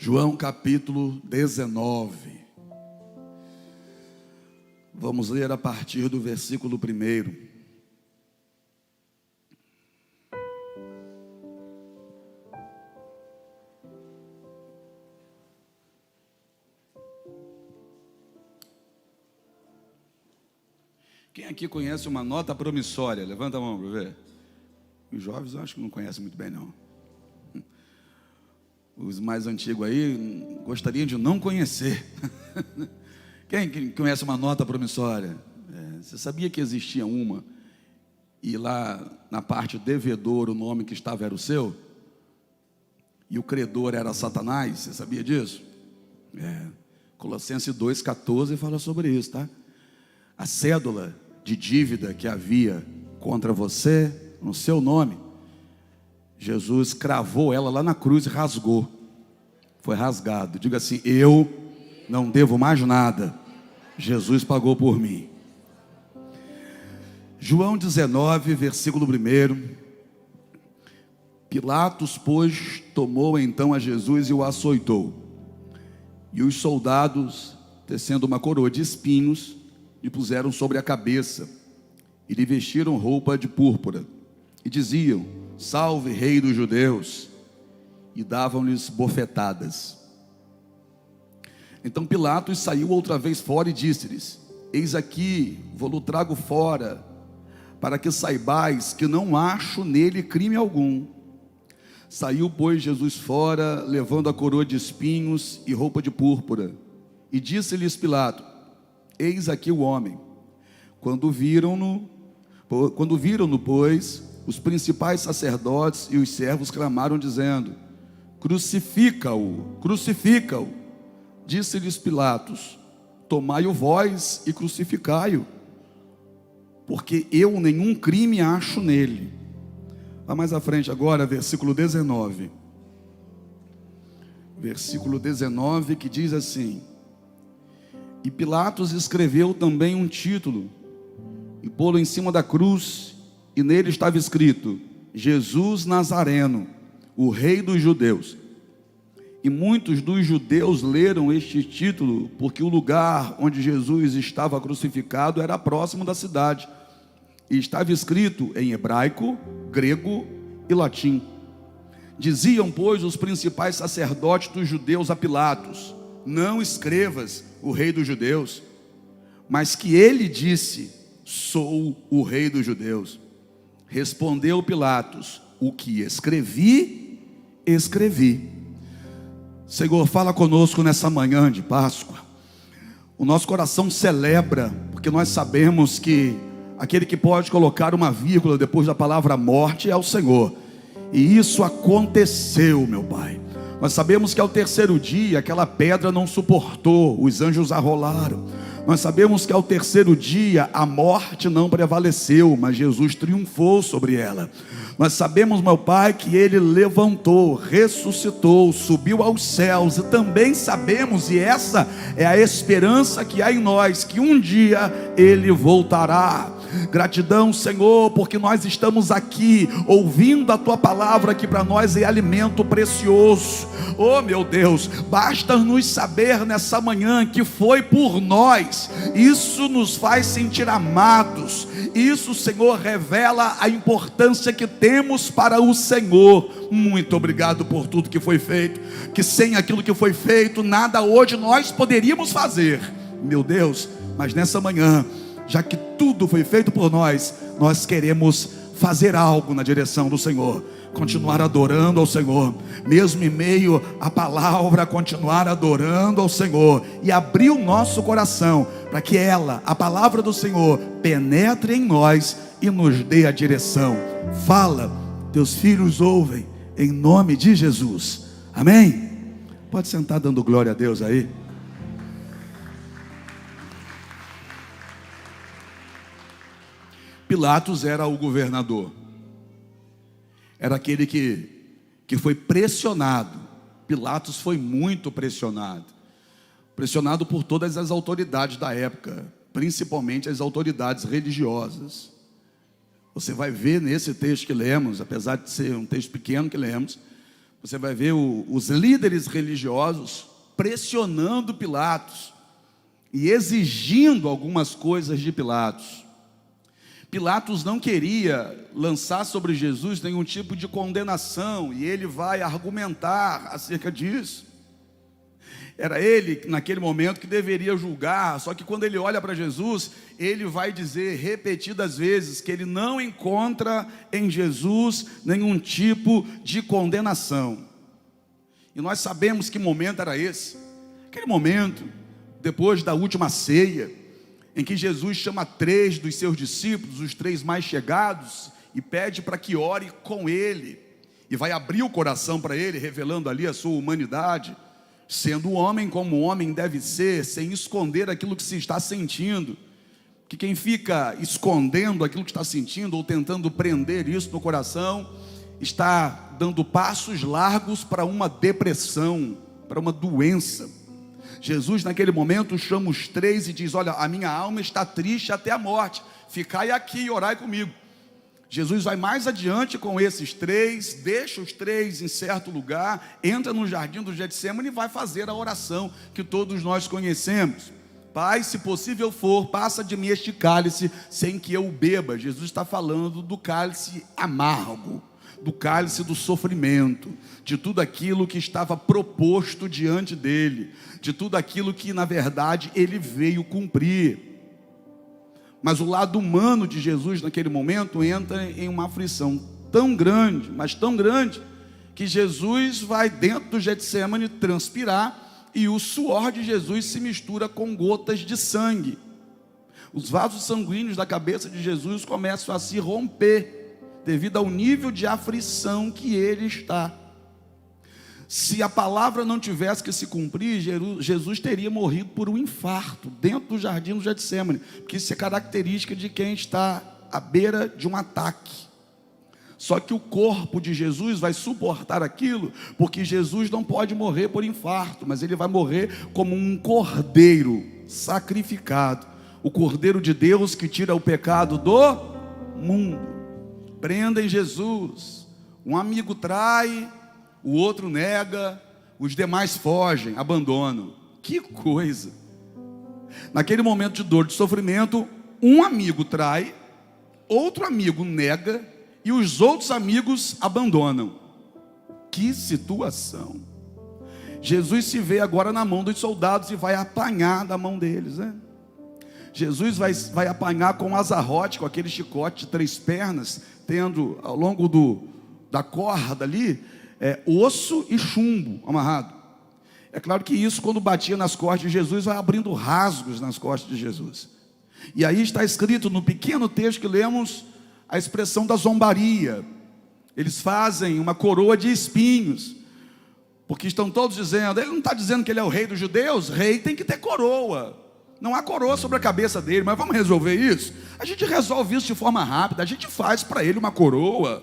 João capítulo 19. Vamos ler a partir do versículo 1. Quem aqui conhece uma nota promissória? Levanta a mão para ver. Os jovens eu acho que não conhecem muito bem, não. Os mais antigos aí gostariam de não conhecer. Quem conhece uma nota promissória? Você sabia que existia uma? E lá na parte devedor o nome que estava era o seu? E o credor era Satanás? Você sabia disso? Colossenses 2,14 fala sobre isso, tá? A cédula de dívida que havia contra você, no seu nome, Jesus cravou ela lá na cruz e rasgou. Foi rasgado. Diga assim: eu não devo mais nada. Jesus pagou por mim. João 19, versículo 1. Pilatos, pois, tomou então a Jesus e o açoitou. E os soldados, tecendo uma coroa de espinhos, lhe puseram sobre a cabeça e lhe vestiram roupa de púrpura e diziam: salve, rei dos judeus, e davam-lhes bofetadas. Então Pilatos saiu outra vez fora e disse-lhes: eis aqui, vou-lo trago fora, para que saibais que não acho nele crime algum. Saiu, pois, Jesus fora, levando a coroa de espinhos e roupa de púrpura, e disse-lhes Pilato: eis aqui o homem. Quando viram-no, pois, os principais sacerdotes e os servos clamaram, dizendo: crucifica-o, crucifica-o. Disse-lhes Pilatos: tomai-o vós e crucificai-o, porque eu nenhum crime acho nele. Vá mais à frente agora, versículo 19. Versículo 19, que diz assim: e Pilatos escreveu também um título e pô-lo em cima da cruz, e nele estava escrito: Jesus Nazareno, o rei dos judeus. E muitos dos judeus leram este título, porque o lugar onde Jesus estava crucificado era próximo da cidade, e estava escrito em hebraico, grego e latim. Diziam, pois, os principais sacerdotes dos judeus a Pilatos: não escrevas o rei dos judeus, mas que ele disse: sou o rei dos judeus. Respondeu Pilatos: o que escrevi, escrevi. Senhor, fala conosco nessa manhã de Páscoa. O nosso coração celebra, porque nós sabemos que aquele que pode colocar uma vírgula depois da palavra morte é o Senhor. E isso aconteceu, meu Pai. Nós sabemos que ao terceiro dia aquela pedra não suportou, os anjos a rolaram. Nós sabemos que ao terceiro dia a morte não prevaleceu, mas Jesus triunfou sobre ela. Nós sabemos, meu Pai, que Ele levantou, ressuscitou, subiu aos céus. E também sabemos, e essa é a esperança que há em nós, que um dia Ele voltará. Gratidão, Senhor, porque nós estamos aqui ouvindo a Tua palavra, que para nós é alimento precioso. Oh meu Deus, basta nos saber nessa manhã que foi por nós. Isso nos faz sentir amados. Isso, Senhor, revela a importância que temos para o Senhor. Muito obrigado por tudo que foi feito, que sem aquilo que foi feito, nada hoje nós poderíamos fazer, meu Deus. Mas nessa manhã, já que tudo foi feito por nós, nós queremos fazer algo na direção do Senhor, continuar adorando ao Senhor, mesmo em meio à palavra, continuar adorando ao Senhor, e abrir o nosso coração, para que ela, a palavra do Senhor, penetre em nós e nos dê a direção. Fala, teus filhos ouvem, em nome de Jesus, amém? Pode sentar dando glória a Deus aí. Pilatos era o governador, era aquele que foi pressionado. Pilatos foi muito pressionado por todas as autoridades da época, principalmente as autoridades religiosas. Você vai ver nesse texto que lemos, apesar de ser um texto pequeno que lemos, você vai ver os líderes religiosos pressionando Pilatos e exigindo algumas coisas de Pilatos. Pilatos não queria lançar sobre Jesus nenhum tipo de condenação, e ele vai argumentar acerca disso. Era ele, naquele momento, que deveria julgar, só que quando ele olha para Jesus, ele vai dizer repetidas vezes que ele não encontra em Jesus nenhum tipo de condenação. E nós sabemos que momento era esse. Aquele momento, depois da última ceia, em que Jesus chama 3 dos seus discípulos, os 3 mais chegados, e pede para que ore com ele, e vai abrir o coração para ele, revelando ali a sua humanidade, sendo homem como o homem deve ser, sem esconder aquilo que se está sentindo, que quem fica escondendo aquilo que está sentindo, ou tentando prender isso no coração, está dando passos largos para uma depressão, para uma doença. Jesus naquele momento chama os 3 e diz: olha, a minha alma está triste até a morte, ficai aqui e orai comigo. Jesus vai mais adiante com esses 3, deixa os 3 em certo lugar, entra no jardim do Getsêmani e vai fazer a oração que todos nós conhecemos. Pai, se possível for, passa de mim este cálice sem que eu beba. Jesus está falando do cálice amargo, do cálice do sofrimento, de tudo aquilo que estava proposto diante dele, de tudo aquilo que na verdade ele veio cumprir. Mas o lado humano de Jesus naquele momento entra em uma aflição tão grande, mas tão grande, que Jesus vai dentro do Getsêmani transpirar, e o suor de Jesus se mistura com gotas de sangue. Os vasos sanguíneos da cabeça de Jesus começam a se romper, devido ao nível de aflição que ele está. Se a palavra não tivesse que se cumprir, Jesus teria morrido por um infarto dentro do jardim do Getsêmani, porque isso é característica de quem está à beira de um ataque. Só que o corpo de Jesus vai suportar aquilo, porque Jesus não pode morrer por infarto, mas ele vai morrer como um cordeiro sacrificado, o cordeiro de Deus que tira o pecado do mundo. Prendem Jesus, um amigo trai, o outro nega, os demais fogem, abandonam. Que coisa! Naquele momento de dor, de sofrimento, um amigo trai, outro amigo nega, e os outros amigos abandonam. Que situação! Jesus se vê agora na mão dos soldados e vai apanhar da mão deles, né? Jesus vai apanhar com um azarrote, com aquele chicote de 3 pernas, tendo ao longo da corda ali, osso e chumbo amarrado. É claro que isso, quando batia nas costas de Jesus, vai abrindo rasgos nas costas de Jesus. E aí está escrito no pequeno texto que lemos, a expressão da zombaria. Eles fazem uma coroa de espinhos, porque estão todos dizendo, ele não está dizendo que ele é o rei dos judeus? Rei tem que ter coroa. Não há coroa sobre a cabeça dele, mas vamos resolver isso? A gente resolve isso de forma rápida, a gente faz para ele uma coroa.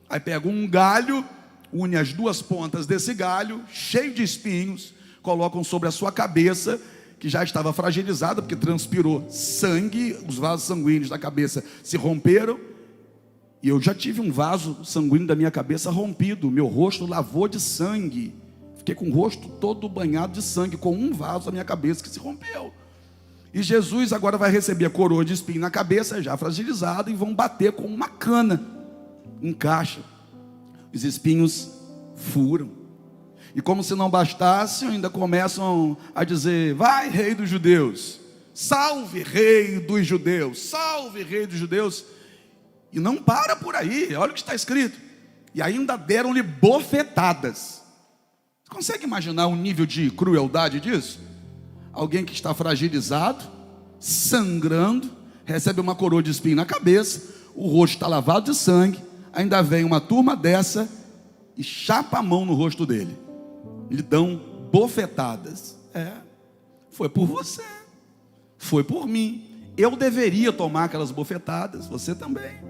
Aí pega um galho, une as 2 pontas desse galho, cheio de espinhos, colocam sobre a sua cabeça, que já estava fragilizada, porque transpirou sangue, os vasos sanguíneos da cabeça se romperam, e eu já tive um vaso sanguíneo da minha cabeça rompido, meu rosto lavou de sangue, fiquei com o rosto todo banhado de sangue, com um vaso da minha cabeça que se rompeu. E Jesus agora vai receber a coroa de espinho na cabeça, já fragilizada, e vão bater com uma cana, encaixa. Os espinhos furam. E como se não bastasse, ainda começam a dizer, vai rei dos judeus, salve rei dos judeus, salve rei dos judeus. E não para por aí, olha o que está escrito. E ainda deram-lhe bofetadas. Você consegue imaginar o nível de crueldade disso? Alguém que está fragilizado, sangrando, recebe uma coroa de espinho na cabeça, o rosto está lavado de sangue, ainda vem uma turma dessa e chapa a mão no rosto dele, lhe dão bofetadas. Foi por você, foi por mim. Eu deveria tomar aquelas bofetadas, você também.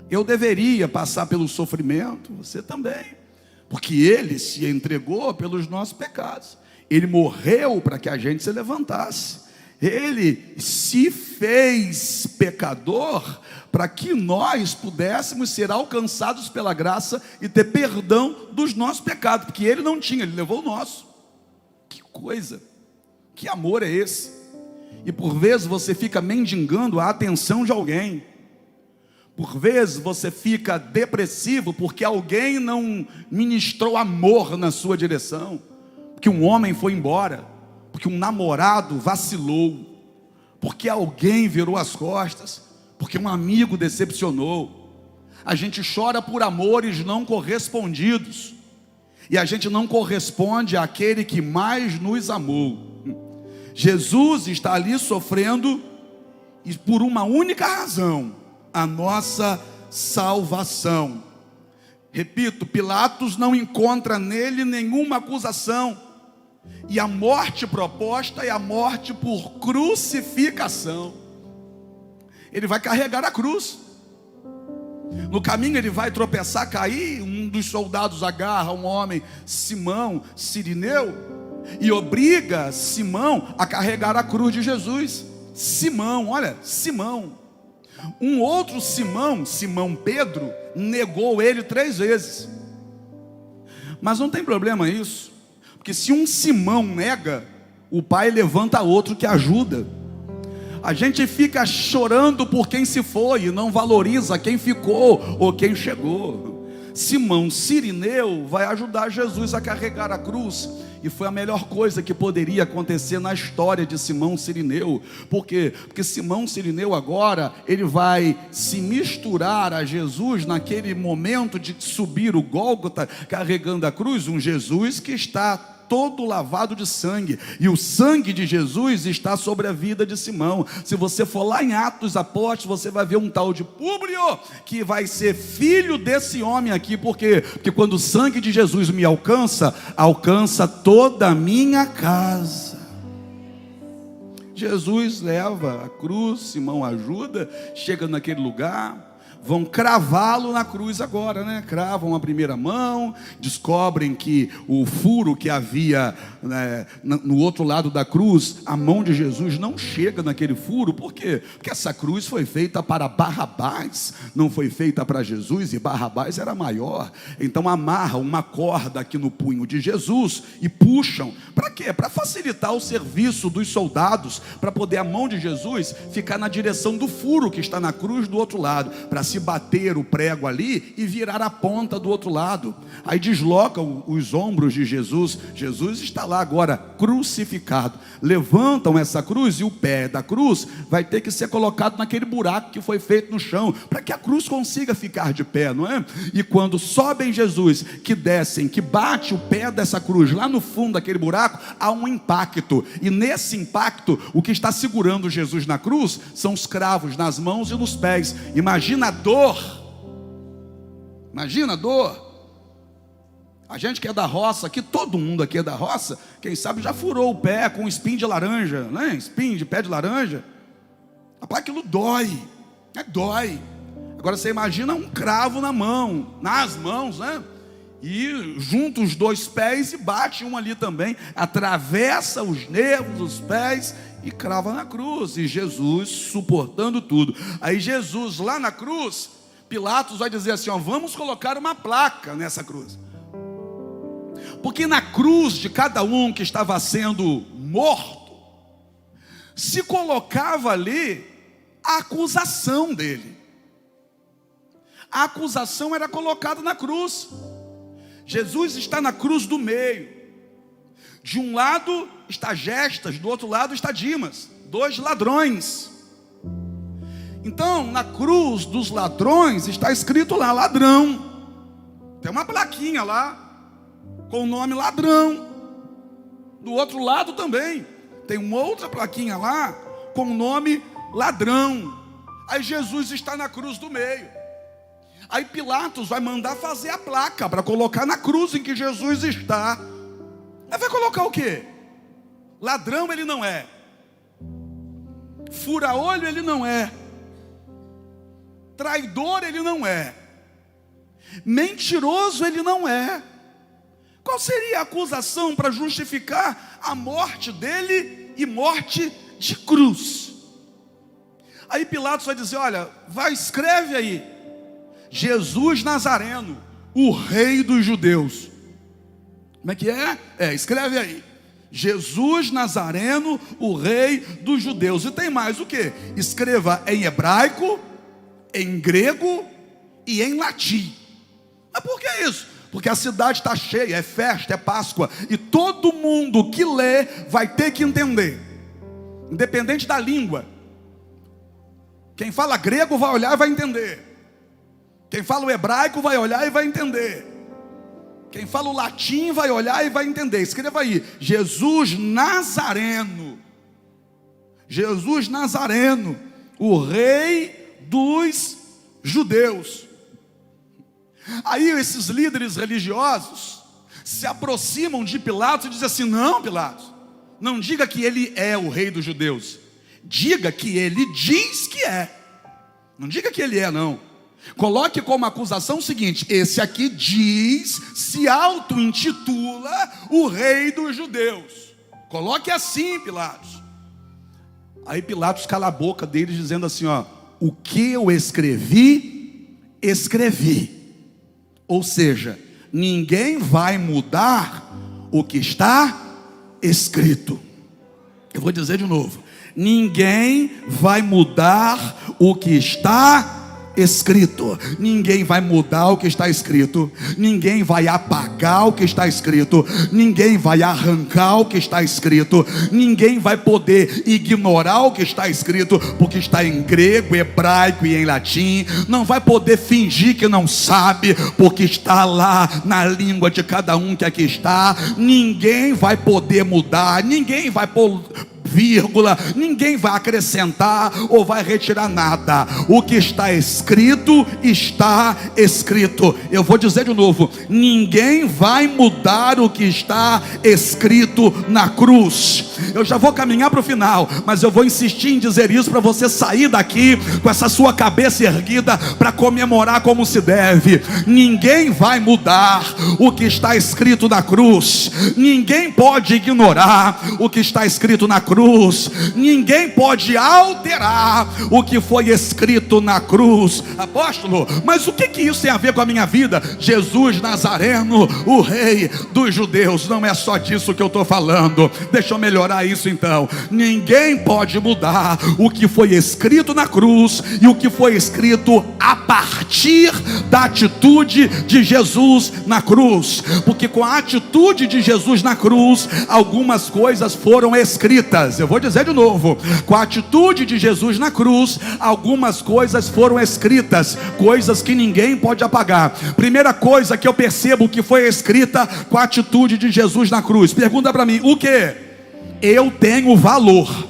Eu deveria passar pelo sofrimento, você também, porque ele se entregou pelos nossos pecados. Ele morreu para que a gente se levantasse. Ele se fez pecador para que nós pudéssemos ser alcançados pela graça e ter perdão dos nossos pecados, porque ele não tinha, ele levou o nosso. Que coisa, que amor é esse? E por vezes você fica mendigando a atenção de alguém, por vezes você fica depressivo porque alguém não ministrou amor na sua direção, porque um homem foi embora, porque um namorado vacilou, porque alguém virou as costas, porque um amigo decepcionou. A gente chora por amores não correspondidos, e a gente não corresponde àquele que mais nos amou. Jesus está ali sofrendo, e por uma única razão: a nossa salvação. Repito, Pilatos não encontra nele nenhuma acusação, e a morte proposta é a morte por crucificação. Ele vai carregar a cruz. No caminho ele vai tropeçar, cair. Um dos soldados agarra um homem, Simão, Cirineu, e obriga Simão a carregar a cruz de Jesus. Simão, olha, Simão. Um outro Simão, Simão Pedro, negou ele 3 vezes. Mas não tem problema isso, porque se um Simão nega, o pai levanta outro que ajuda. A gente fica chorando por quem se foi e não valoriza quem ficou ou quem chegou. Simão Cirineu vai ajudar Jesus a carregar a cruz, e foi a melhor coisa que poderia acontecer na história de Simão Cirineu. Por quê? Porque Simão Cirineu agora, ele vai se misturar a Jesus naquele momento de subir o Gólgota carregando a cruz, um Jesus que está todo lavado de sangue, e o sangue de Jesus está sobre a vida de Simão. Se você for lá em Atos dos Apóstolos, você vai ver um tal de Públio, que vai ser filho desse homem aqui. Por quê? Porque quando o sangue de Jesus me alcança, alcança toda a minha casa. Jesus leva a cruz, Simão ajuda, chega naquele lugar. Vão cravá-lo na cruz agora, né? Cravam a primeira mão, descobrem que o furo que havia, né, no outro lado da cruz, a mão de Jesus não chega naquele furo. Por quê? Porque essa cruz foi feita para Barrabás, não foi feita para Jesus, e Barrabás era maior. Então amarram uma corda aqui no punho de Jesus e puxam. Para quê? Para facilitar o serviço dos soldados, para poder a mão de Jesus ficar na direção do furo que está na cruz do outro lado, para se bater o prego ali e virar a ponta do outro lado. Aí deslocam os ombros de Jesus. Jesus está lá agora crucificado. Levantam essa cruz, e o pé da cruz vai ter que ser colocado naquele buraco que foi feito no chão, para que a cruz consiga ficar de pé, não é? E quando sobem Jesus, que descem, que bate o pé dessa cruz lá no fundo daquele buraco, há um impacto, e nesse impacto, o que está segurando Jesus na cruz são os cravos nas mãos e nos pés. Imagina a dor, imagina a dor. A gente que é da roça aqui, todo mundo aqui é da roça, quem sabe já furou o pé com espinho de laranja, né? Espinho de pé de laranja. Rapaz, aquilo dói, dói. Agora você imagina um cravo na mão, nas mãos, né? E junta os 2 pés e bate um ali também, atravessa os nervos dos pés e crava na cruz. E Jesus suportando tudo. Aí Jesus lá na cruz, Pilatos vai dizer assim, ó, vamos colocar uma placa nessa cruz, porque na cruz de cada um que estava sendo morto, se colocava ali a acusação dele. A acusação era colocada na cruz. Jesus está na cruz do meio. De um lado está Gestas, do outro lado está Dimas, 2 ladrões. Então, na cruz dos ladrões está escrito lá, ladrão. Tem uma plaquinha lá com o nome ladrão. Do outro lado também tem uma outra plaquinha lá com o nome ladrão. Aí Jesus está na cruz do meio. Aí Pilatos vai mandar fazer a placa para colocar na cruz em que Jesus está. Aí vai colocar o quê? Ladrão ele não é, fura-olho ele não é, traidor ele não é, mentiroso ele não é. Qual seria a acusação para justificar a morte dele e morte de cruz. Aí Pilatos vai dizer: olha, vai, escreve aí, Jesus Nazareno, o rei dos judeus. Como é que é? Escreve aí, Jesus Nazareno, o rei dos judeus. E tem mais o que? Escreva em hebraico, em grego e em latim. Mas por que isso? Porque a cidade está cheia, é festa, é Páscoa, e todo mundo que lê vai ter que entender, independente da língua. Quem fala grego vai olhar e vai entender. Quem fala o hebraico vai olhar e vai entender. Quem fala o latim vai olhar e vai entender. Escreva aí, Jesus Nazareno. Jesus Nazareno, o rei dos judeus. Aí esses líderes religiosos se aproximam de Pilatos e dizem assim: não, Pilatos, não diga que ele é o rei dos judeus, diga que ele diz que é. Não diga que ele é, não. Coloque como acusação o seguinte: esse aqui diz, se auto-intitula o rei dos judeus. Coloque assim, Pilatos. Aí Pilatos cala a boca deles dizendo assim: ó, o que eu escrevi, escrevi. Ou seja, ninguém vai mudar o que está escrito. Eu vou dizer de novo: ninguém vai mudar o que está escrito. Ninguém vai mudar o que está escrito. Ninguém vai apagar o que está escrito. Ninguém vai arrancar o que está escrito. Ninguém vai poder ignorar o que está escrito, porque está em grego, hebraico e em latim. Não vai poder fingir que não sabe, porque está lá na língua de cada um que aqui está. Ninguém vai poder mudar. Ninguém vai pôr vírgula, ninguém vai acrescentar ou vai retirar nada. O que está escrito, está escrito. Eu vou dizer de novo: ninguém vai mudar o que está escrito na cruz. Eu já vou caminhar para o final, mas eu vou insistir em dizer isso para você sair daqui com essa sua cabeça erguida para comemorar como se deve. Ninguém vai mudar o que está escrito na cruz. Ninguém pode ignorar o que está escrito na cruz. Ninguém pode alterar o que foi escrito na cruz. Apóstolo, mas o que isso tem a ver com a minha vida? Jesus Nazareno, o rei dos judeus. Não é só disso que eu estou falando. Deixa eu melhorar isso então. Ninguém pode mudar o que foi escrito na cruz e o que foi escrito a partir da atitude de Jesus na cruz. Porque com a atitude de Jesus na cruz, algumas coisas foram escritas. Eu vou dizer de novo: com a atitude de Jesus na cruz, algumas coisas foram escritas, coisas que ninguém pode apagar. Primeira coisa que eu percebo que foi escrita com a atitude de Jesus na cruz. Pergunta para mim: o que? Eu tenho valor.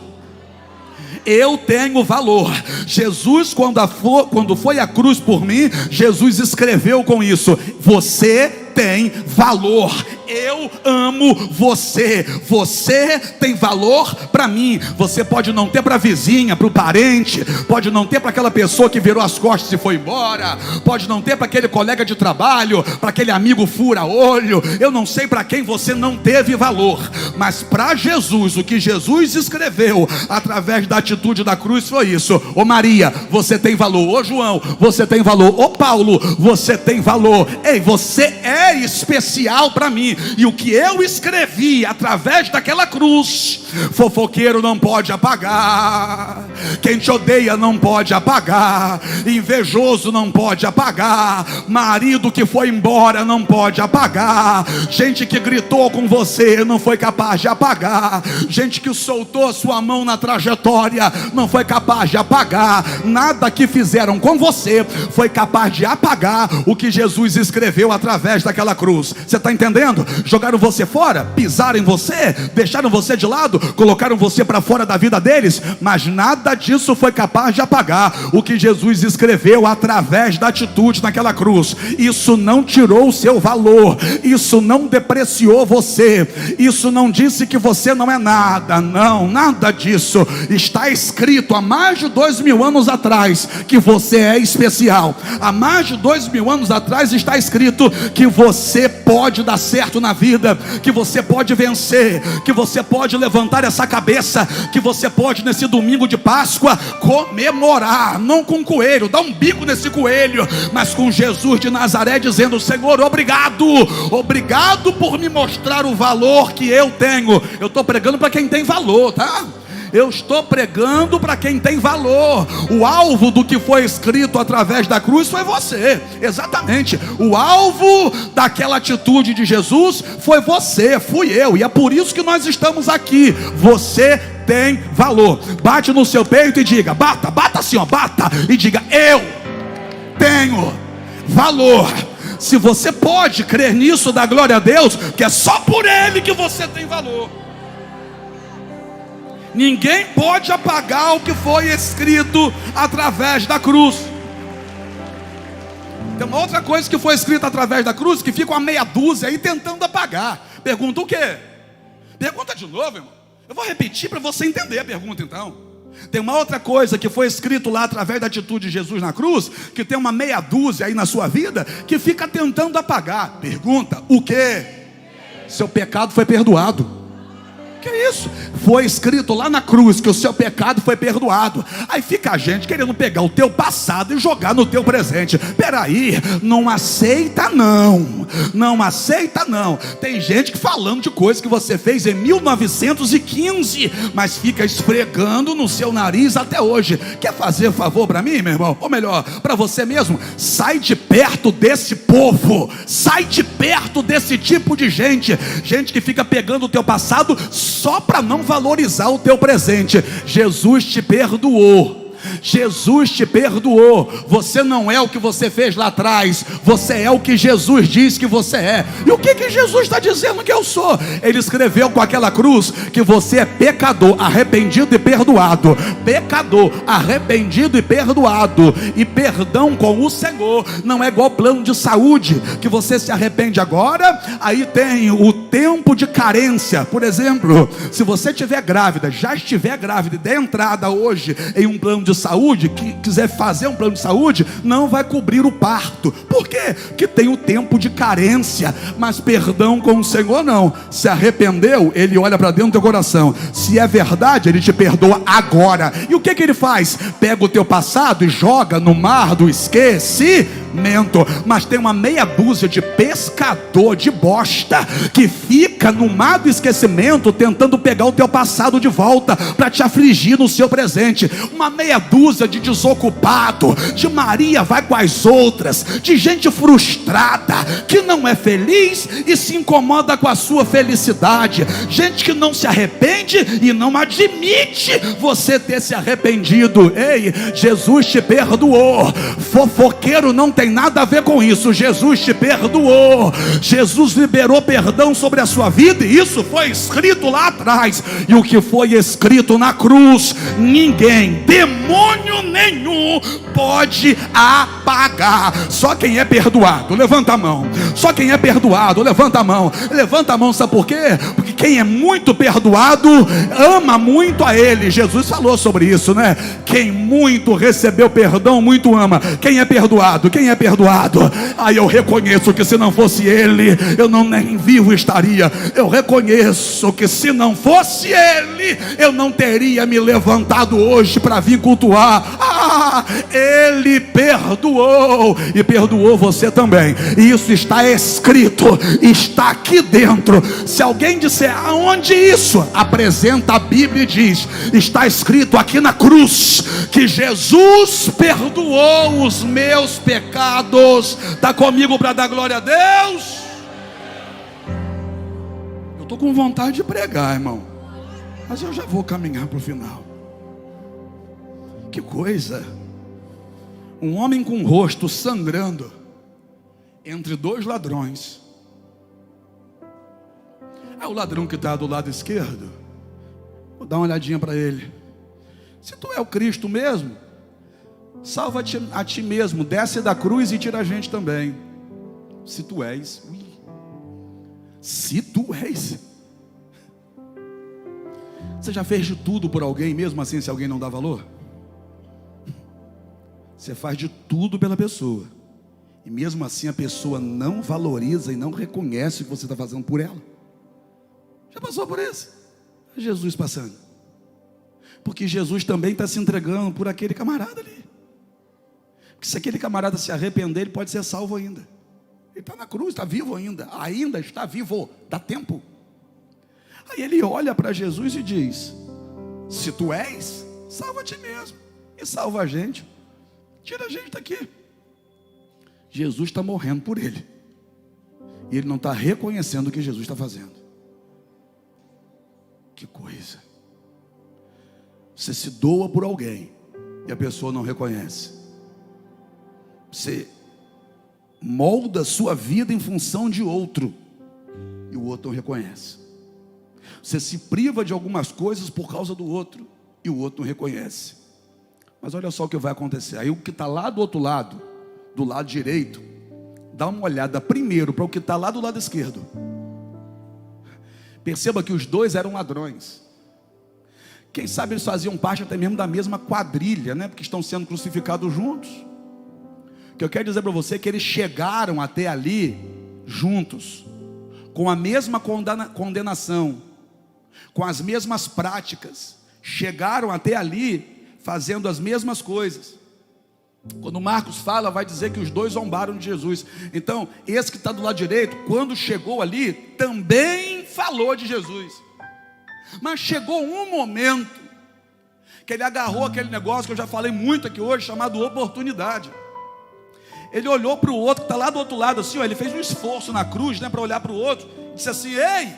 Eu tenho valor. Jesus, quando foi à cruz por mim, Jesus escreveu com isso: você tem valor. Eu amo você. Você tem valor para mim. Você pode não ter para a vizinha, para o parente, pode não ter para aquela pessoa que virou as costas e foi embora, pode não ter para aquele colega de trabalho, para aquele amigo fura-olho. Eu não sei para quem você não teve valor, mas para Jesus, o que Jesus escreveu através da atitude da cruz foi isso: ô Maria, você tem valor. Ô João, você tem valor. Ô Paulo, você tem valor. Ei, você é especial para mim. E o que eu escrevi através daquela cruz, fofoqueiro não pode apagar, quem te odeia não pode apagar, invejoso não pode apagar, marido que foi embora não pode apagar, gente que gritou com você não foi capaz de apagar, gente que soltou a sua mão na trajetória não foi capaz de apagar. Nada que fizeram com você foi capaz de apagar o que Jesus escreveu através daquela cruz. Você está entendendo? Jogaram você fora, pisaram em você, deixaram você de lado, colocaram você para fora da vida deles, mas nada disso foi capaz de apagar o que Jesus escreveu através da atitude naquela cruz. Isso não tirou o seu valor, isso não depreciou você, isso não disse que você não é nada. Não, nada disso. Está escrito há mais de 2000 anos atrás que você é especial. Há mais de 2000 anos atrás está escrito que você pode dar certo na vida, que você pode vencer, que você pode levantar essa cabeça, que você pode nesse domingo de Páscoa comemorar, não com coelho, dar um bico nesse coelho, mas com Jesus de Nazaré, dizendo: Senhor, obrigado, obrigado por me mostrar o valor que eu tenho. Eu estou pregando para quem tem valor, tá? Eu estou pregando para quem tem valor. O alvo do que foi escrito através da cruz foi você, exatamente. O alvo daquela atitude de Jesus foi você, fui eu, e é por isso que nós estamos aqui. Você tem valor. Bate no seu peito e diga, bata assim, ó, bata e diga: eu tenho valor. Se você pode crer nisso, dá glória a Deus, que é só por Ele que você tem valor. Ninguém pode apagar o que foi escrito através da cruz. Tem uma outra coisa que foi escrita através da cruz, que fica uma meia dúzia aí tentando apagar. Pergunta o quê? Pergunta de novo, irmão. Eu vou repetir para você entender a pergunta então. Tem uma outra coisa que foi escrito lá através da atitude de Jesus na cruz, que tem uma meia dúzia aí na sua vida, que fica tentando apagar. Pergunta, o quê? Seu pecado foi perdoado. Que isso? Foi escrito lá na cruz que o seu pecado foi perdoado. Aí fica a gente querendo pegar o teu passado e jogar no teu presente. Peraí, não aceita não. Não aceita não. Tem gente que falando de coisas que você fez em 1915, mas fica esfregando no seu nariz até hoje. Quer fazer favor para mim, meu irmão? Ou melhor, para você mesmo? Sai de perto desse povo. Sai de perto desse tipo de gente. Gente que fica pegando o teu passado só para não valorizar o teu presente. Jesus te perdoou. Jesus te perdoou. Você não é o que você fez lá atrás. Você é o que Jesus diz que você é. E o que Jesus está dizendo que eu sou? Ele escreveu com aquela cruz que você é pecador, arrependido e perdoado. Pecador, arrependido e perdoado. E perdão com o Senhor não é igual plano de saúde, que você se arrepende agora, aí tem o tempo de carência. Por exemplo, se você estiver grávida, já estiver grávida e der entrada hoje em um plano de saúde, que quiser fazer um plano de saúde, não vai cobrir o parto. Por quê? Porque tem o tempo de carência. Mas perdão com o Senhor não. Se arrependeu, Ele olha para dentro do teu coração. Se é verdade, Ele te perdoa agora. E o que Ele faz? Pega o teu passado e joga no mar do esquecimento. Mas tem uma meia dúzia de pescador de bosta que fica no mar do esquecimento tentando pegar o teu passado de volta para te afligir no seu presente. Uma meia dúzia de desocupado, de Maria vai com as outras, de gente frustrada, que não é feliz e se incomoda com a sua felicidade. Gente que não se arrepende e não admite você ter se arrependido. Ei, Jesus te perdoou. Fofoqueiro não tem nada a ver com isso. Jesus te perdoou. Jesus liberou perdão sobre a sua vida, e isso foi escrito lá atrás. E o que foi escrito na cruz, ninguém, demônio nenhum pode apagar. Só quem é perdoado, levanta a mão. Só quem é perdoado, levanta a mão. Levanta a mão, sabe por quê? Porque quem é muito perdoado ama muito a Ele. Jesus falou sobre isso, né? Quem muito recebeu perdão, muito ama. Quem é perdoado? Quem é perdoado? Aí eu reconheço que se não fosse Ele, eu não nem vivo estaria. Eu reconheço que se não fosse Ele, eu não teria me levantado hoje para vir cultuar. Ele perdoou, e perdoou você também. E isso está escrito, está aqui dentro. Se alguém disser aonde isso, apresenta a Bíblia e diz: está escrito aqui na cruz que Jesus perdoou os meus pecados. Está comigo para dar glória a Deus? Eu estou com vontade de pregar, irmão, mas eu já vou caminhar para o final. Que coisa! Um homem com o rosto sangrando entre dois ladrões. O ladrão que está do lado esquerdo, vou dar uma olhadinha para ele. Se tu é o Cristo mesmo, salva-te a ti mesmo, desce da cruz e tira a gente também. Se tu és. Se tu és. Você já fez de tudo por alguém, mesmo assim, se alguém não dá valor? Você faz de tudo pela pessoa, E mesmo assim a pessoa não valoriza e não reconhece o que você está fazendo por ela. Já passou por isso? É Jesus passando. Porque Jesus também está se entregando por aquele camarada ali. Porque se aquele camarada se arrepender, ele pode ser salvo ainda. Ele está na cruz, está vivo ainda. Ainda está vivo, dá tempo. Aí ele olha para Jesus e diz: se tu és, salva a ti mesmo. E salva a gente. Tira a gente daqui. Jesus está morrendo por ele. E ele não está reconhecendo o que Jesus está fazendo. Que coisa. Você se doa por alguém e a pessoa não reconhece. Você molda a sua vida em função de outro e o outro não reconhece. Você se priva de algumas coisas por causa do outro e o outro não reconhece. Mas olha só o que vai acontecer. Aí o que está lá do outro lado, do lado direito, dá uma olhada primeiro para o que está lá do lado esquerdo. Perceba que os dois eram ladrões. Quem sabe eles faziam parte até mesmo da mesma quadrilha, né? Porque estão sendo crucificados juntos. O que eu quero dizer para você é que eles chegaram até ali juntos, com a mesma condenação, com as mesmas práticas. Chegaram até ali fazendo as mesmas coisas. Quando Marcos fala, vai dizer que os dois zombaram de Jesus. Então, esse que está do lado direito, quando chegou ali, também falou de Jesus. Mas chegou um momento que ele agarrou aquele negócio que eu já falei muito aqui hoje, chamado oportunidade. Ele olhou para o outro que está lá do outro lado, assim, ó, ele fez um esforço na cruz, né, para olhar para o outro, e disse assim: ei,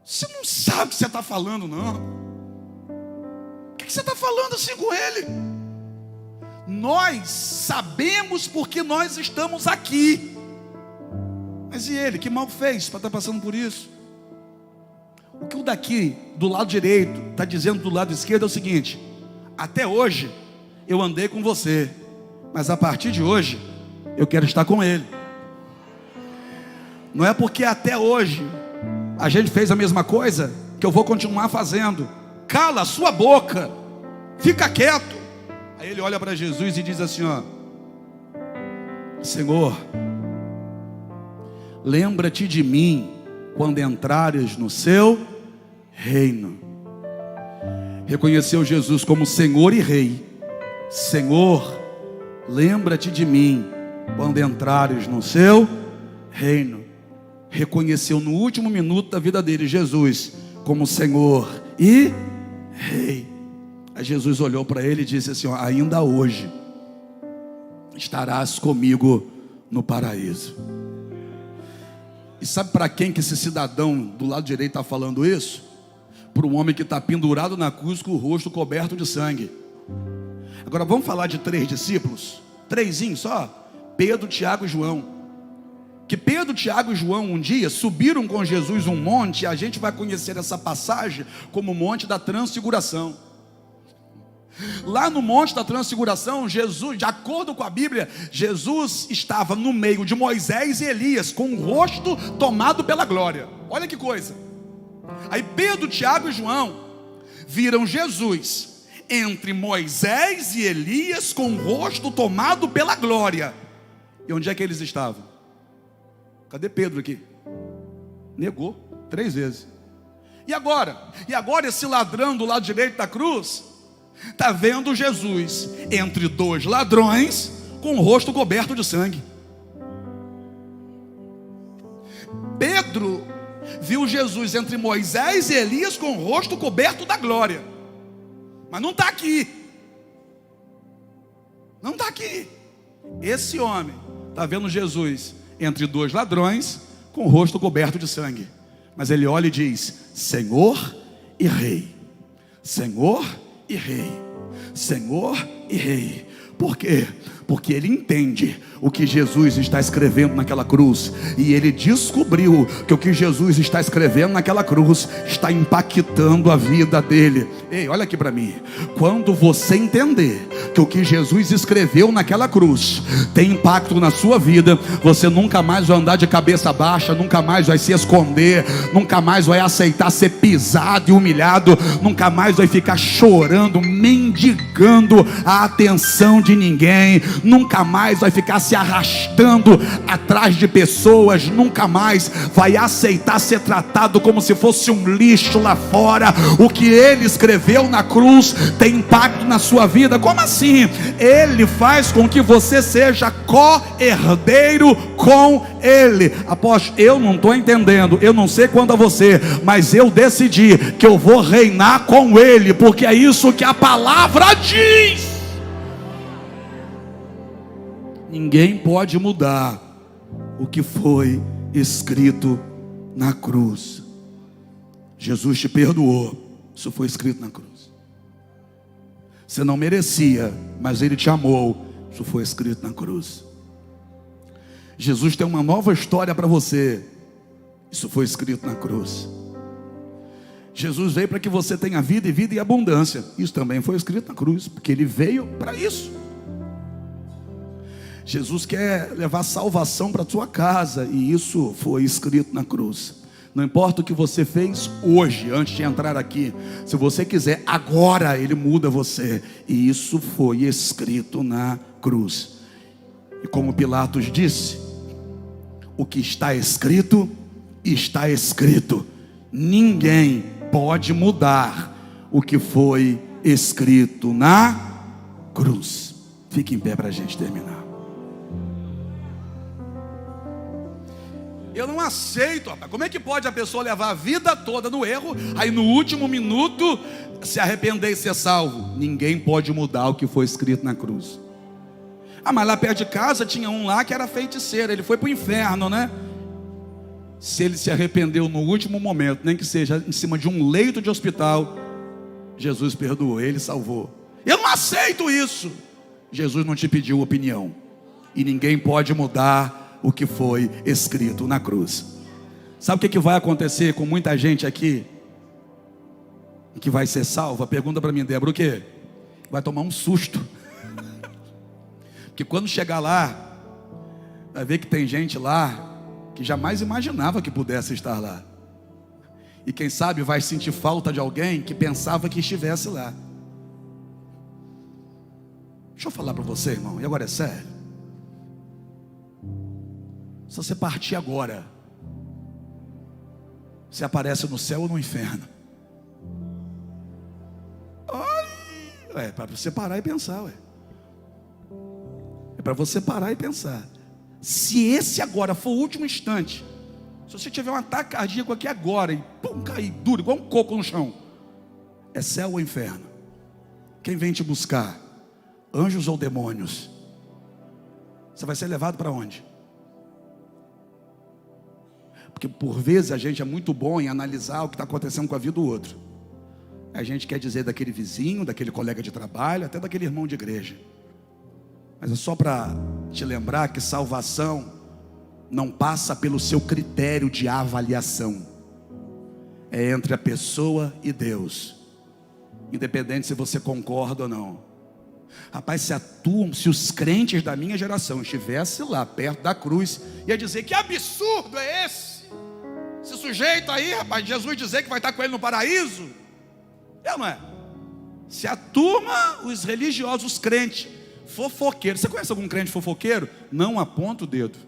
você não sabe o que você está falando, não. O que você está falando assim com ele? Nós sabemos porque nós estamos aqui. Mas e ele, que mal fez para estar passando por isso? O que o daqui, do lado direito, está dizendo do lado esquerdo é o seguinte: até hoje eu andei com você, mas a partir de hoje eu quero estar com ele. Não é porque até hoje a gente fez a mesma coisa que eu vou continuar fazendo. Cala a sua boca, fica quieto. Aí ele olha para Jesus e diz assim, ó: Senhor, lembra-te de mim quando entrares no seu reino. Reconheceu Jesus como Senhor e Rei. Senhor, lembra-te de mim quando entrares no seu reino. Reconheceu no último minuto da vida dele Jesus como Senhor e Rei. Aí Jesus olhou para ele e disse assim, ó: ainda hoje estarás comigo no paraíso. E sabe para quem que esse cidadão do lado direito está falando isso? Para um homem que está pendurado na cruz com o rosto coberto de sangue. Agora vamos falar de 3 discípulos, 3 só: Pedro, Tiago e João. Que Pedro, Tiago e João um dia subiram com Jesus um monte, e a gente vai conhecer essa passagem como o Monte da Transfiguração. Lá no Monte da Transfiguração, Jesus, de acordo com a Bíblia, Jesus estava no meio de Moisés e Elias, com o rosto tomado pela glória. Olha que coisa. Aí Pedro, Tiago e João viram Jesus entre Moisés e Elias, com o rosto tomado pela glória. E onde é que eles estavam? Cadê Pedro aqui? Negou 3 vezes. E agora? E agora esse ladrão do lado direito da cruz está vendo Jesus entre 2 ladrões com o rosto coberto de sangue. Pedro viu Jesus entre Moisés e Elias com o rosto coberto da glória. Mas não está aqui. Não está aqui. Esse homem está vendo Jesus entre 2 ladrões com o rosto coberto de sangue. Mas ele olha e diz: Senhor e Rei. Senhor e Rei. Senhor e Rei. Por quê? Porque ele entende o que Jesus está escrevendo naquela cruz. E ele descobriu que o que Jesus está escrevendo naquela cruz está impactando a vida dele. Ei, olha aqui para mim. Quando você entender que o que Jesus escreveu naquela cruz tem impacto na sua vida, você nunca mais vai andar de cabeça baixa, nunca mais vai se esconder, nunca mais vai aceitar ser pisado e humilhado, nunca mais vai ficar chorando, mendigando a atenção de ninguém, nunca mais vai ficar se arrastando atrás de pessoas, nunca mais vai aceitar ser tratado como se fosse um lixo lá fora. O que ele escreveu na cruz tem impacto na sua vida. Como assim? Ele faz com que você seja co-herdeiro com ele. Apóstolo, eu não estou entendendo, eu não sei quanto a você, mas eu decidi que eu vou reinar com ele, porque é isso que a palavra diz. Ninguém pode mudar o que foi escrito na cruz. Jesus te perdoou, isso foi escrito na cruz. Você não merecia, mas ele te amou, isso foi escrito na cruz. Jesus tem uma nova história para você, isso foi escrito na cruz. Jesus veio para que você tenha vida e vida em abundância, isso também foi escrito na cruz, porque ele veio para isso. Jesus quer levar salvação para a tua casa, e isso foi escrito na cruz. Não importa o que você fez hoje, antes de entrar aqui, se você quiser, agora ele muda você, e isso foi escrito na cruz. E como Pilatos disse, o que está escrito, está escrito. Ninguém pode mudar o que foi escrito na cruz. Fique em pé para a gente terminar. Eu não aceito, rapaz. Como é que pode a pessoa levar a vida toda no erro, aí no último minuto se arrepender e ser salvo? Ninguém pode mudar o que foi escrito na cruz. Ah, mas lá perto de casa tinha um lá que era feiticeiro, ele foi para o inferno, né? Se ele se arrependeu no último momento, nem que seja em cima de um leito de hospital, Jesus perdoou, ele salvou. Eu não aceito isso. Jesus não te pediu opinião, e ninguém pode mudar o que foi escrito na cruz. Sabe o que vai acontecer com muita gente aqui que vai ser salva? Pergunta para mim, Débora, o quê? Vai tomar um susto. Porque quando chegar lá, vai ver que tem gente lá que jamais imaginava que pudesse estar lá. E quem sabe vai sentir falta de alguém que pensava que estivesse lá. Deixa eu falar para você, irmão, e agora é sério. Se você partir agora, você aparece no céu ou no inferno? É para você parar e pensar, ué. É para você parar e pensar. Se esse agora for o último instante, se você tiver um ataque cardíaco aqui agora e pum, cair duro, igual um coco no chão, é céu ou inferno? Quem vem te buscar? Anjos ou demônios? Você vai ser levado para onde? Porque por vezes a gente é muito bom em analisar o que está acontecendo com a vida do outro. A gente quer dizer daquele vizinho, daquele colega de trabalho, até daquele irmão de igreja. Mas é só para te lembrar que salvação não passa pelo seu critério de avaliação. É entre a pessoa e Deus, independente se você concorda ou não. Rapaz, se os crentes da minha geração estivessem lá perto da cruz, ia dizer: que absurdo é esse? Esse sujeito aí, rapaz, Jesus dizer que vai estar com ele no paraíso? É, não é? Se a turma, os religiosos, os crentes fofoqueiros, você conhece algum crente fofoqueiro? Não aponta o dedo.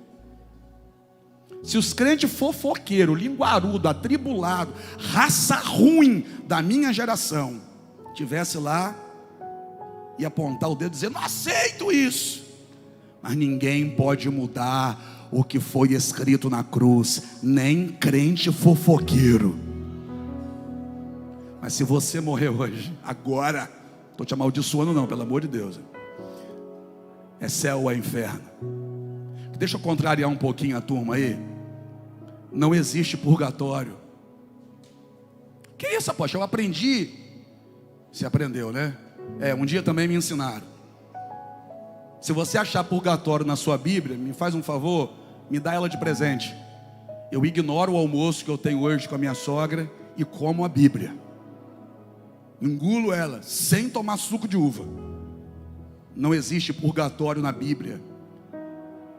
Se os crentes fofoqueiros, linguarudo, atribulado, raça ruim da minha geração, tivesse lá e apontar o dedo dizendo: não aceito isso. Mas ninguém pode mudar o que foi escrito na cruz, nem crente fofoqueiro. Mas se você morrer hoje, agora, estou te amaldiçoando não, pelo amor de Deus, é céu ou é inferno? Deixa eu contrariar um pouquinho a turma aí. Não existe purgatório. Que isso, apóstolo? Eu aprendi. Você aprendeu, né? Um dia também me ensinaram. Se você achar purgatório na sua Bíblia, me faz um favor, me dá ela de presente. Eu ignoro o almoço que eu tenho hoje com a minha sogra e como a Bíblia. Engulo ela, sem tomar suco de uva. Não existe purgatório na Bíblia.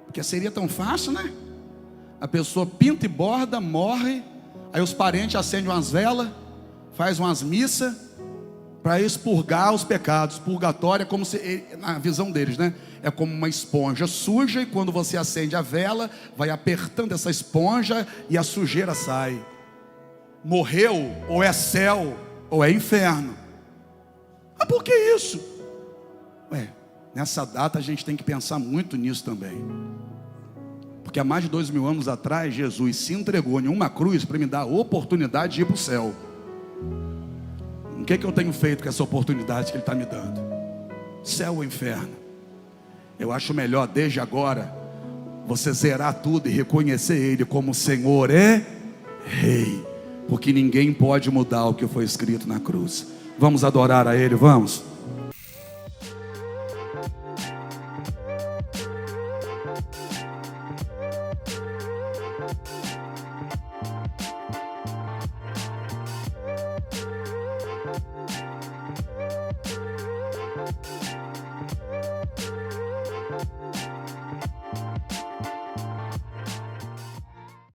Porque seria tão fácil, né? A pessoa pinta e borda, morre, aí os parentes acendem umas velas, faz umas missas, para expurgar os pecados. Purgatório é como se, na visão deles, né? É como uma esponja suja, e quando você acende a vela, vai apertando essa esponja e a sujeira sai. Morreu, ou é céu, ou é inferno. Mas por que isso? Nessa data a gente tem que pensar muito nisso também. Porque há mais de 2000 anos atrás, Jesus se entregou em uma cruz para me dar a oportunidade de ir para o céu. O que eu tenho feito com essa oportunidade que Ele está me dando? Céu ou inferno? Eu acho melhor, desde agora, você zerar tudo e reconhecer Ele como Senhor e Rei. Porque ninguém pode mudar o que foi escrito na cruz. Vamos adorar a Ele, vamos?